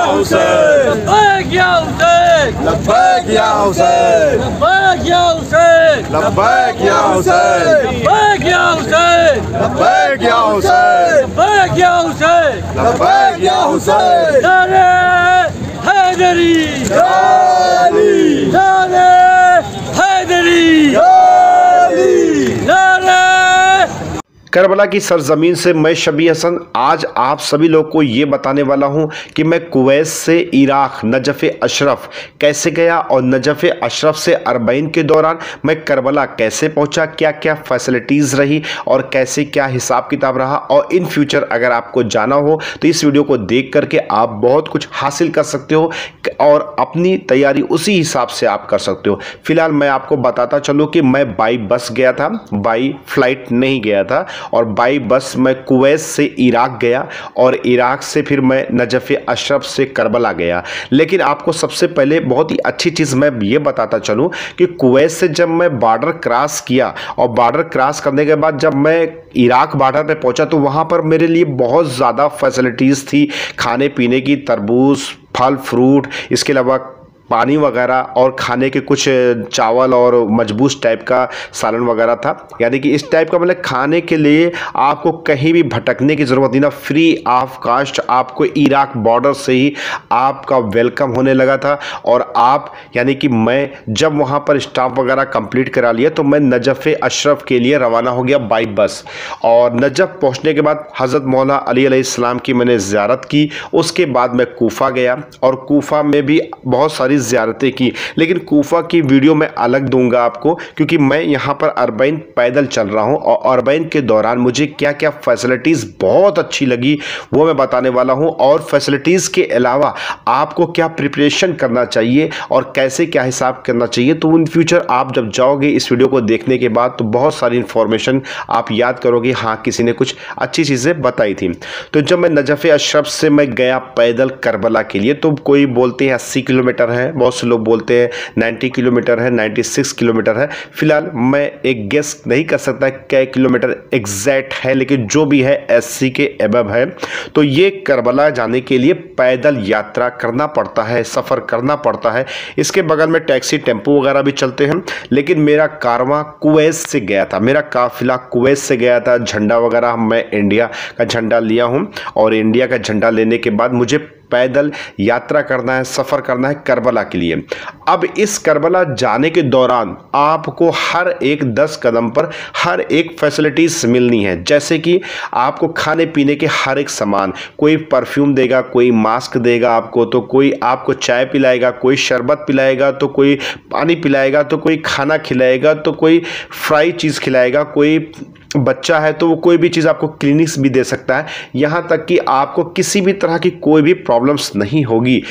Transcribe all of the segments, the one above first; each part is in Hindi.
हुसैन, लब्बैक या हुसैन, लब्बैक या हुसैन, लब्बैक या हुसैन, लब्बैक या हुसैन, लब्बैक या हुसैन, लब्बैक या हुसैन, लब्बैक या हुसैन, लब्बैक या हुसैन। नारे हैदरी, गाली, नारे हैदरी, गाली। नारे करबला की सरजमीन से मैं शबी हसन आज आप सभी लोग को ये बताने वाला हूँ कि मैं कुवैत से इराक नजफ़ अशरफ कैसे गया और नजफ़ अशरफ से अरबईन के दौरान मैं करबला कैसे पहुँचा, क्या क्या फैसिलिटीज़ रही और कैसे क्या हिसाब किताब रहा। और इन फ्यूचर अगर आपको जाना हो तो इस वीडियो को देख करके आप बहुत कुछ हासिल कर सकते हो और अपनी तैयारी उसी हिसाब से आप कर सकते हो। फिलहाल मैं आपको बताता चलूँ कि मैं बाई बस गया था, बाई फ्लाइट नहीं गया था। और बाई बस मैं कुवैत से इराक गया और इराक से फिर मैं नजफ़ अशरफ से करबला गया। लेकिन आपको सबसे पहले बहुत ही अच्छी चीज़ मैं ये बताता चलूँ कि कुवैत से जब मैं बॉर्डर क्रॉस किया और बॉर्डर क्रॉस करने के बाद जब मैं इराक बॉर्डर पे पहुंचा तो वहाँ पर मेरे लिए बहुत ज़्यादा फैसिलिटीज़ थी, खाने पीने की, तरबूज, फल फ्रूट, इसके अलावा पानी वगैरह और खाने के कुछ चावल और मजबूस टाइप का सालन वगैरह था। यानी कि इस टाइप का मतलब खाने के लिए आपको कहीं भी भटकने की ज़रूरत नहीं ना, फ्री ऑफ कास्ट आपको इराक बॉर्डर से ही आपका वेलकम होने लगा था। और आप यानी कि मैं जब वहाँ पर स्टाफ वगैरह कंप्लीट करा लिया तो मैं नजफ़ अशरफ के लिए रवाना हो गया बाई बस। और नजफ़ पहुँचने के बाद हज़रत मौला अली अलैहिस्सलाम की मैंने ज़ियारत की। उसके बाद मैं कूफ़ा गया और कूफ़ा में भी बहुत सारी ज़ियारतें की, लेकिन कूफा की वीडियो मैं अलग दूंगा आपको क्योंकि मैं यहाँ पर अरबईन पैदल चल रहा हूँ और अरबईन के दौरान मुझे क्या क्या फैसिलिटीज़ बहुत अच्छी लगी वो मैं बताने वाला हूँ। और फैसिलिटीज़ के अलावा आपको क्या प्रिपरेशन करना चाहिए और कैसे क्या हिसाब करना चाहिए, तो इन फ्यूचर आप जब जाओगे इस वीडियो को देखने के बाद तो बहुत सारी इंफॉर्मेशन आप याद करोगे, हाँ किसी ने कुछ अच्छी चीज़ें बताई थी। तो जब मैं नजफ़ अशरफ से मैं गया पैदल करबला के लिए तो कोई बोलते हैं 80 किलोमीटर है, बहुत से लोग बोलते हैं 90 किलोमीटर है, 96 किलोमीटर है। फिलहाल मैं एक गेस नहीं कर सकता क्या किलोमीटर एग्जैक्ट है, लेकिन जो भी है 80 के अबव है। तो ये करबला जाने के लिए पैदल यात्रा करना पड़ता है, सफ़र करना पड़ता है। इसके बगल में टैक्सी टेम्पो वगैरह भी चलते हैं, लेकिन मेरा कारवां कुवैत से गया था, मेरा काफिला कुवैत से गया था। झंडा वगैरह मैं इंडिया का झंडा लिया हूँ और इंडिया का झंडा लेने के बाद मुझे पैदल यात्रा करना है, सफ़र करना है करबला के लिए। अब इस करबला जाने के दौरान आपको हर एक 10 कदम पर हर एक फैसिलिटीज़ मिलनी है, जैसे कि आपको खाने पीने के हर एक सामान, कोई परफ्यूम देगा, कोई मास्क देगा आपको, तो कोई आपको चाय पिलाएगा, कोई शरबत पिलाएगा, तो कोई पानी पिलाएगा, तो कोई खाना खिलाएगा, तो कोई फ्राई चीज़ खिलाएगा, कोई बच्चा है तो वो कोई भी चीज़ आपको क्लिनिक्स भी दे सकता है। यहाँ तक कि आपको किसी भी तरह की कोई भी प्रॉब्लम्स नहीं होगी।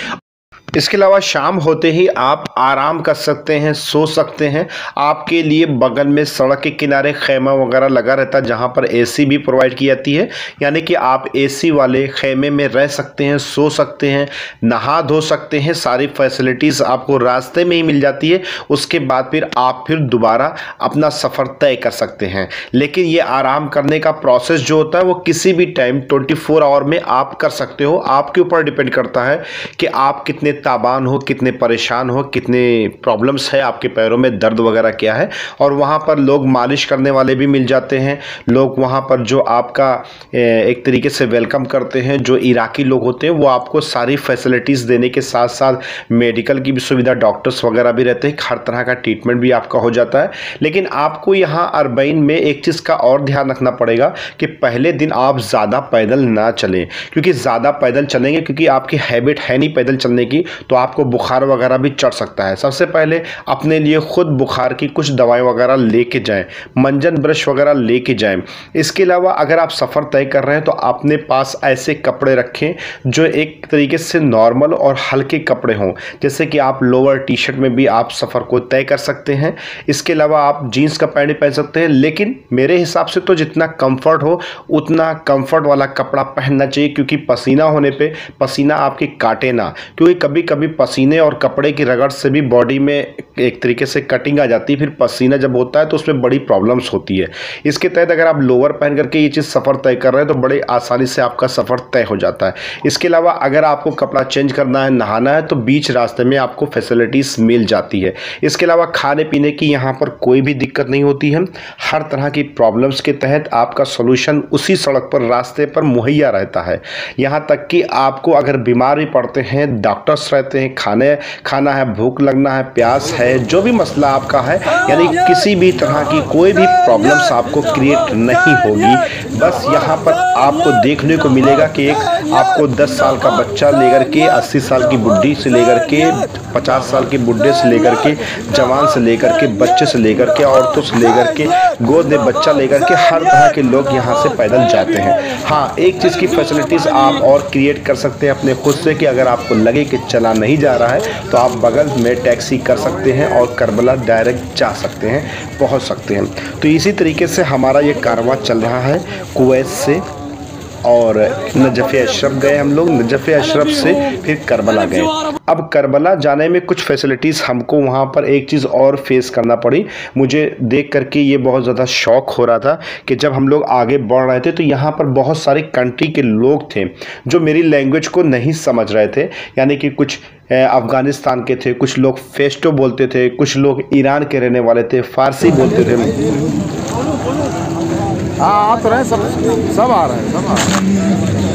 इसके अलावा शाम होते ही आप आराम कर सकते हैं, सो सकते हैं। आपके लिए बगल में सड़क के किनारे खैमा वगैरह लगा रहता है जहां पर एसी भी प्रोवाइड की जाती है, यानी कि आप एसी वाले खैमे में रह सकते हैं, सो सकते हैं, नहा धो सकते हैं। सारी फैसिलिटीज़ आपको रास्ते में ही मिल जाती है। उसके बाद फिर आप दोबारा अपना सफ़र तय कर सकते हैं। लेकिन ये आराम करने का प्रोसेस जो होता है वो किसी भी टाइम 24 आवर में आप कर सकते हो। आपके ऊपर डिपेंड करता है कि आप कितने ताबान हो, कितने परेशान हो, कितने प्रॉब्लम्स है, आपके पैरों में दर्द वगैरह क्या है। और वहाँ पर लोग मालिश करने वाले भी मिल जाते हैं। लोग वहाँ पर जो आपका एक तरीके से वेलकम करते हैं, जो इराकी लोग होते हैं वो आपको सारी फैसिलिटीज़ देने के साथ साथ मेडिकल की भी सुविधा, डॉक्टर्स वगैरह भी रहते हैं, हर तरह का ट्रीटमेंट भी आपका हो जाता है। लेकिन आपको यहाँ अरबईन में एक चीज़ का और ध्यान रखना पड़ेगा कि पहले दिन आप ज़्यादा पैदल ना चलें, क्योंकि ज़्यादा पैदल चलेंगे क्योंकि आपकी हैबिट है नहीं पैदल चलने की, तो आपको बुखार वगैरह भी चढ़ सकता है। सबसे पहले अपने लिए खुद बुखार की कुछ दवाएं वगैरह लेके जाएं, मंजन ब्रश वगैरह लेके जाएं। इसके अलावा अगर आप सफ़र तय कर रहे हैं तो अपने पास ऐसे कपड़े रखें जो एक तरीके से नॉर्मल और हल्के कपड़े हों, जैसे कि आप लोअर टी शर्ट में भी आप सफ़र को तय कर सकते हैं। इसके अलावा आप जीन्स का पैंट पहन सकते हैं, लेकिन मेरे हिसाब से तो जितना कंफर्ट हो उतना कंफर्ट वाला कपड़ा पहनना चाहिए, क्योंकि पसीना होने पे पसीना आपके काटे ना, क्योंकि कभी कभी पसीने और कपड़े की रगड़ से भी बॉडी में एक तरीके से कटिंग आ जाती है, फिर पसीना जब होता है तो उसमें बड़ी प्रॉब्लम्स होती है। इसके तहत अगर आप लोअर पहन करके ये चीज़ सफ़र तय कर रहे हैं तो बड़े आसानी से आपका सफ़र तय हो जाता है। इसके अलावा अगर आपको कपड़ा चेंज करना है, नहाना है, तो बीच रास्ते में आपको फैसिलिटीज़ मिल जाती है। इसके अलावा खाने पीने की यहाँ पर कोई भी दिक्कत नहीं होती है। हर तरह की प्रॉब्लम्स के तहत आपका सोल्यूशन उसी सड़क पर, रास्ते पर मुहैया रहता है। यहाँ तक कि आपको अगर बीमार भी पड़ते हैं, डॉक्टर्स रहते हैं, खाना है, भूख लगना है, प्यास है, जो भी मसला आपका है, यानी किसी भी तरह की कोई भी प्रॉब्लम्स आपको क्रिएट नहीं होगी। बस यहाँ पर आपको देखने को मिलेगा कि एक आपको 10 साल का बच्चा लेकर के 80 साल की बुढ़ी से लेकर के 50 साल के बुढ़े से लेकर के जवान से लेकर के बच्चे से लेकर के औरतों से लेकर के गोद में बच्चा लेकर के हर तरह के लोग यहाँ से पैदल जाते हैं। हाँ, एक चीज़ की फैसिलिटीज़ आप और क्रिएट कर सकते हैं अपने खुद से कि अगर आपको लगे कि चला नहीं जा रहा है तो आप बगल में टैक्सी कर सकते हैं और करबला डायरेक्ट जा सकते हैं, पहुँच सकते हैं। तो इसी तरीके से हमारा ये कारवां चल रहा है कुवैत से, और नजफ़े अशरफ गए हम लोग, नजफ़े अशरफ से फिर करबला गए। अब करबला जाने में कुछ फैसिलिटीज़ हमको वहाँ पर एक चीज़ और फेस करना पड़ी। मुझे देख करके ये बहुत ज़्यादा शौक हो रहा था कि जब हम लोग आगे बढ़ रहे थे तो यहाँ पर बहुत सारे कंट्री के लोग थे जो मेरी लैंग्वेज को नहीं समझ रहे थे। यानी कि कुछ अफ़गानिस्तान के थे, कुछ लोग फेस्टो बोलते थे, कुछ लोग ईरान के रहने वाले थे, फ़ारसी बोलते थे। हाँ, आ तो रहे सब आ रहे हैं, सब आ रहे हैं।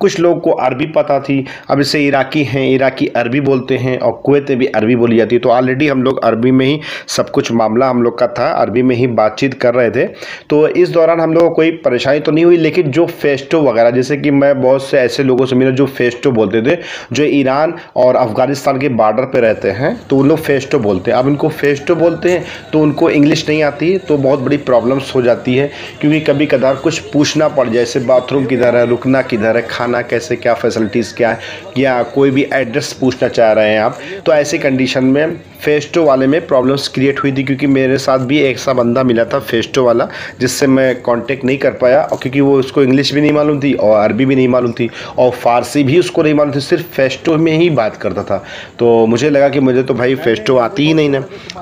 कुछ लोगों को अरबी पता थी। अब इसे इराकी हैं, इराकी अरबी बोलते हैं, और कुवैत में भी अरबी बोली जाती है। तो ऑलरेडी हम लोग अरबी में ही सब कुछ मामला हम लोग का था, अरबी में ही बातचीत कर रहे थे। तो इस दौरान हम लोगों को कोई परेशानी तो नहीं हुई, लेकिन जो फेस्टो वगैरह, जैसे कि मैं बहुत से ऐसे लोगों से मिला जो फेस्टो बोलते थे, जो ईरान और अफ़गानिस्तान के बॉर्डर पर रहते हैं, तो उन लोग फेस्टो बोलते हैं। अब उनको फेस्टो बोलते हैं तो उनको इंग्लिश नहीं आती, तो बहुत बड़ी प्रॉब्लम्स हो जाती है, क्योंकि कभी कभार कुछ पूछना पड़ जाए, जैसे बाथरूम किधर है, रुकना किधर है, खाना कैसे, क्या फैसिलिटीज़ क्या है, या कोई भी एड्रेस पूछना चाह रहे हैं आप, तो ऐसी कंडीशन में फेस्टो वाले में प्रॉब्लम्स क्रिएट हुई थी। क्योंकि मेरे साथ भी एक सा बंदा मिला था फेस्टो वाला, जिससे मैं कांटेक्ट नहीं कर पाया, और क्योंकि वो उसको इंग्लिश भी नहीं मालूम थी और अरबी भी नहीं मालूम थी और फ़ारसी भी उसको नहीं मालूम थी, सिर्फ फेस्टो में ही बात करता था। तो मुझे लगा कि मुझे तो भाई फेस्टो आती ही नहीं ना।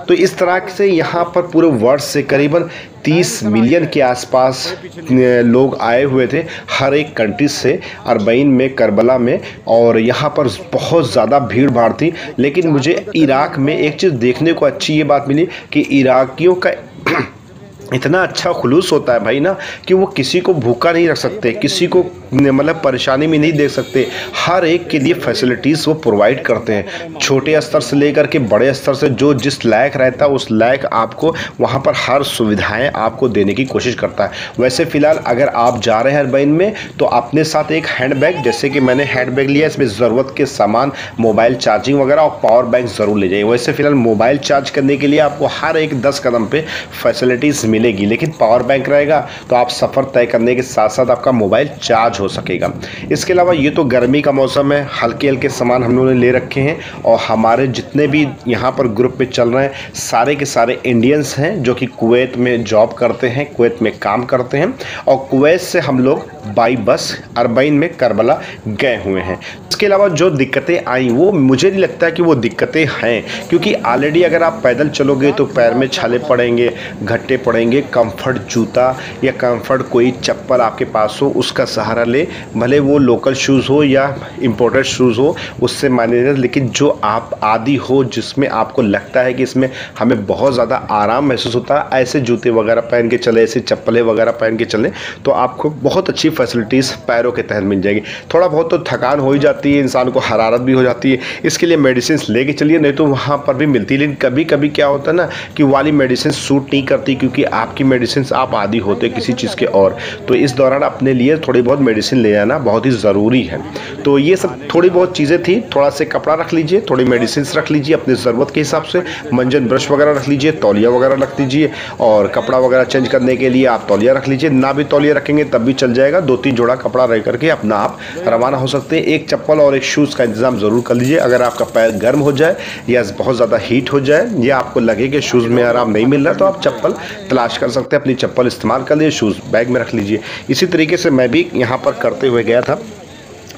तो इस तरह से यहाँ पर पूरे वर्ल्ड से करीबन 30 मिलियन के आसपास लोग आए हुए थे, हर एक कंट्री से, अरबईन में, करबला में, और यहाँ पर बहुत ज़्यादा भीड़ भाड़ थी। लेकिन मुझे इराक में एक चीज़ देखने को अच्छी ये बात मिली कि इराकियों का इतना अच्छा खुलूस होता है भाई ना, कि वो किसी को भूखा नहीं रख सकते, किसी को मतलब परेशानी में नहीं देख सकते। हर एक के लिए फैसिलिटीज़ वो प्रोवाइड करते हैं, छोटे स्तर से लेकर के बड़े स्तर से। जो जिस लायक रहता है उस लायक आपको वहाँ पर हर सुविधाएं आपको देने की कोशिश करता है। वैसे फ़िलहाल अगर आप जा रहे हैं अरबईन में तो अपने साथ एक हैंडबैग, जैसे कि मैंने हैंडबैग लिया, इसमें ज़रूरत के सामान, मोबाइल चार्जिंग वगैरह और पावर बैंक ज़रूर ले जाइए। वैसे फ़िलहाल मोबाइल चार्ज करने के लिए आपको हर एक 10 कदम पे फैसिलिटीज़ मिलेगी, लेकिन पावर बैंक रहेगा तो आप सफ़र तय करने के साथ साथ आपका मोबाइल चार्ज हो सकेगा। इसके अलावा ये तो गर्मी का मौसम है, हल्के हल्के सामान हम लोगों ने ले रखे हैं, और हमारे जितने भी यहाँ पर ग्रुप में चल रहे हैं सारे के सारे इंडियंस हैं जो कि कुवैत में जॉब करते हैं, कुवैत में काम करते हैं, और कुवैत से हम लोग बाई बस अरबईन में करबला गए हुए हैं। इसके अलावा जो दिक्कतें आई वो मुझे नहीं लगता कि वो दिक्कतें हैं, क्योंकि ऑलरेडी अगर आप पैदल चलोगे तो पैर में छाले पड़ेंगे, घट्टे पड़ेंगे, करेंगे कंफर्ट जूता या कंफर्ट कोई चप्पल आपके पास हो उसका सहारा ले, भले वो लोकल शूज़ हो या इम्पोर्टेड शूज़ हो, उससे माने जाए। लेकिन जो आप आदी हो, जिसमें आपको लगता है कि इसमें हमें बहुत ज़्यादा आराम महसूस होता है, ऐसे जूते वगैरह पहन के चले, ऐसे चप्पलें वगैरह पहन के चलें तो आपको बहुत अच्छी फैसिलिटीज़ पैरों के तहत मिल जाएगी। थोड़ा बहुत तो थकान हो ही जाती है, इंसान को हरारत भी हो जाती है, इसके लिए मेडिसिन लेके चलिए, नहीं तो वहाँ पर भी मिलती है। लेकिन कभी कभी क्या होता है ना कि वाली मेडिसिन सूट नहीं करती, क्योंकि आपकी मेडिसिन आप आदी होते किसी चीज़ के और, तो इस दौरान अपने लिए थोड़ी बहुत मेडिसिन ले जाना बहुत ही ज़रूरी है। तो ये सब थोड़ी बहुत चीज़ें थी। थोड़ा से कपड़ा रख लीजिए, थोड़ी मेडिसिन रख लीजिए अपने ज़रूरत के हिसाब से, मंजन ब्रश वगैरह रख लीजिए, तौलिया वगैरह रख लीजिए, और कपड़ा वगैरह चेंज करने के लिए आप तौलिया रख लीजिए। ना भी तौलिया रखेंगे तब भी चल जाएगा, 2-3 जोड़ा कपड़ा रह करके अपना आप रवाना हो सकते हैं। एक चप्पल और एक शूज़ का इंतज़ाम ज़रूर कर लीजिए। अगर आपका पैर गर्म हो जाए या बहुत ज़्यादा हीट हो जाए या आपको लगे कि शूज़ में आराम नहीं मिल रहा, तो आप चप्पल तलाश कर सकते हैं, अपनी चप्पल इस्तेमाल कर लीजिए, शूज़ बैग में रख लीजिए। इसी तरीके से मैं भी यहाँ पर करते हुए गया था,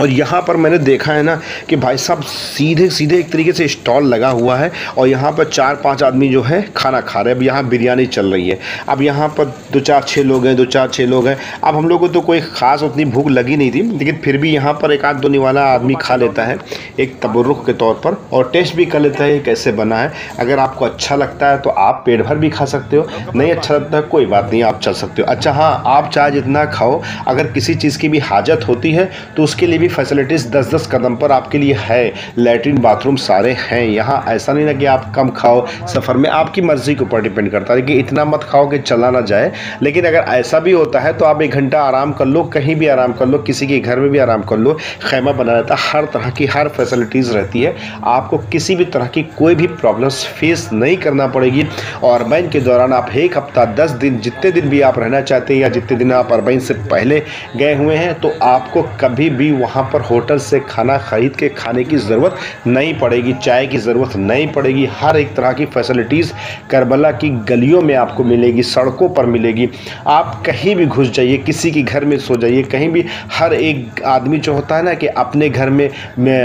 और यहाँ पर मैंने देखा है ना कि भाई साहब सीधे सीधे एक तरीके से स्टॉल लगा हुआ है, और यहाँ पर 4-5 आदमी जो है खाना खा रहे हैं। अब यहाँ बिरयानी चल रही है। अब यहाँ पर 2-4-6 लोग हैं, 2-4-6 लोग हैं। अब हम लोग को तो कोई ख़ास उतनी भूख लगी नहीं थी, लेकिन फिर भी यहाँ पर एक आध दो वाला आदमी खा लेता है एक तबर्रुक के तौर पर, और टेस्ट भी कर लेता है ये कैसे बना है। अगर आपको अच्छा लगता है तो आप पेट भर भी खा सकते हो, नहीं अच्छा लगता है कोई बात नहीं, आप चल सकते हो। अच्छा हाँ, आप चाहे जितना खाओ, अगर किसी चीज़ की भी हाजत होती है तो उसके लिए फैसिलिटीज़ 10-10 कदम पर आपके लिए है। लैट्रिन बाथरूम सारे हैं यहाँ। ऐसा नहीं ना कि आप कम खाओ सफ़र में, आपकी मर्ज़ी के ऊपर डिपेंड करता है कि इतना मत खाओ कि चला ना जाए। लेकिन अगर ऐसा भी होता है तो आप 1 घंटा आराम कर लो, कहीं भी आराम कर लो, किसी के घर में भी आराम कर लो, खैमा बना रहता है, हर तरह की हर फैसिलिटीज़ रहती है। आपको किसी भी तरह की कोई भी प्रॉब्लम्स फेस नहीं करना पड़ेगी। और अरबईन के दौरान आप 1 हफ्ता 10 दिन जितने दिन भी आप रहना चाहते हैं, या जितने दिन आप अरबईन से पहले गए हुए हैं, तो आपको कभी भी वहाँ पर होटल से खाना खरीद के खाने की ज़रूरत नहीं पड़ेगी, चाय की ज़रूरत नहीं पड़ेगी। हर एक तरह की फैसिलिटीज़ करबला की गलियों में आपको मिलेगी, सड़कों पर मिलेगी। आप कहीं भी घुस जाइए, किसी के घर में सो जाइए, कहीं भी, हर एक आदमी जो होता है ना कि अपने घर में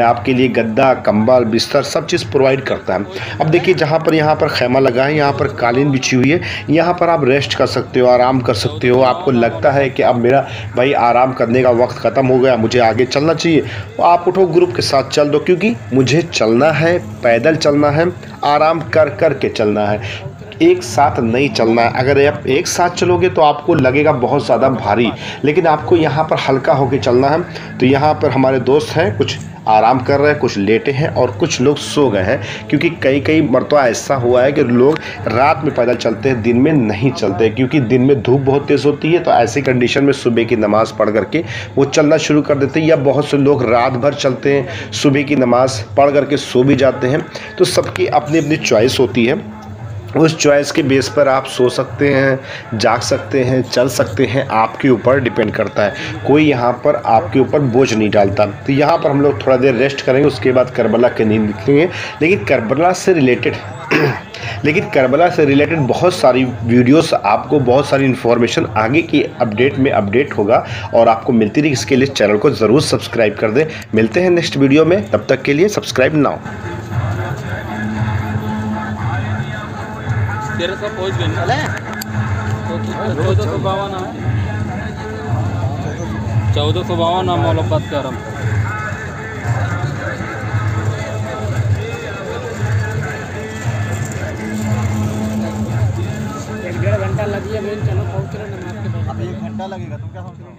आपके लिए गद्दा, कंबल, बिस्तर सब चीज़ प्रोवाइड करता है। अब देखिए, जहाँ पर यहाँ पर खैमा लगा है, यहाँ पर कालीन बिछी हुई है, यहाँ पर आप रेस्ट कर सकते हो, आराम कर सकते हो। आपको लगता है कि अब मेरा भाई आराम करने का वक्त ख़त्म हो गया, मुझे आगे चलना चाहिए, तो आप उठो, ग्रुप के साथ चल दो, क्योंकि मुझे चलना है, पैदल चलना है, आराम कर कर के चलना है, एक साथ नहीं चलना है। अगर आप एक साथ चलोगे तो आपको लगेगा बहुत ज़्यादा भारी, लेकिन आपको यहाँ पर हल्का होकर चलना है। तो यहाँ पर हमारे दोस्त हैं, कुछ आराम कर रहे हैं, कुछ लेटे हैं, और कुछ लोग सो गए हैं, क्योंकि कई मरतबा ऐसा हुआ है कि लोग रात में पैदल चलते हैं, दिन में नहीं चलते, क्योंकि दिन में धूप बहुत तेज़ होती है। तो ऐसी कंडीशन में सुबह की नमाज़ पढ़ करके वो चलना शुरू कर देते हैं, या बहुत से लोग रात भर चलते हैं, सुबह की नमाज़ पढ़ करके सो भी जाते हैं। तो सबकी अपनी अपनी चॉइस होती है, उस चॉइस के बेस पर आप सो सकते हैं, जाग सकते हैं, चल सकते हैं, आपके ऊपर डिपेंड करता है। कोई यहाँ पर आपके ऊपर बोझ नहीं डालता। तो यहाँ पर हम लोग थोड़ा देर रेस्ट करेंगे, उसके बाद करबला के नींद निकलेंगे। लेकिन करबला से रिलेटेड बहुत सारी वीडियोस, आपको बहुत सारी इन्फॉर्मेशन आगे की अपडेट में अपडेट होगा और आपको मिलती रही। इसके लिए चैनल को ज़रूर सब्सक्राइब कर दें। मिलते हैं नेक्स्ट वीडियो में, तब तक के लिए सब्सक्राइब नाउ। 1300 पहुँच गए ना, 1452 है, 1452 मौलबाद का आराम। 1-1.5 घंटा लगी है, चलो पहुँच रहे हैं। अब 1 घंटा लगेगा, तुम क्या सोच रहे हो?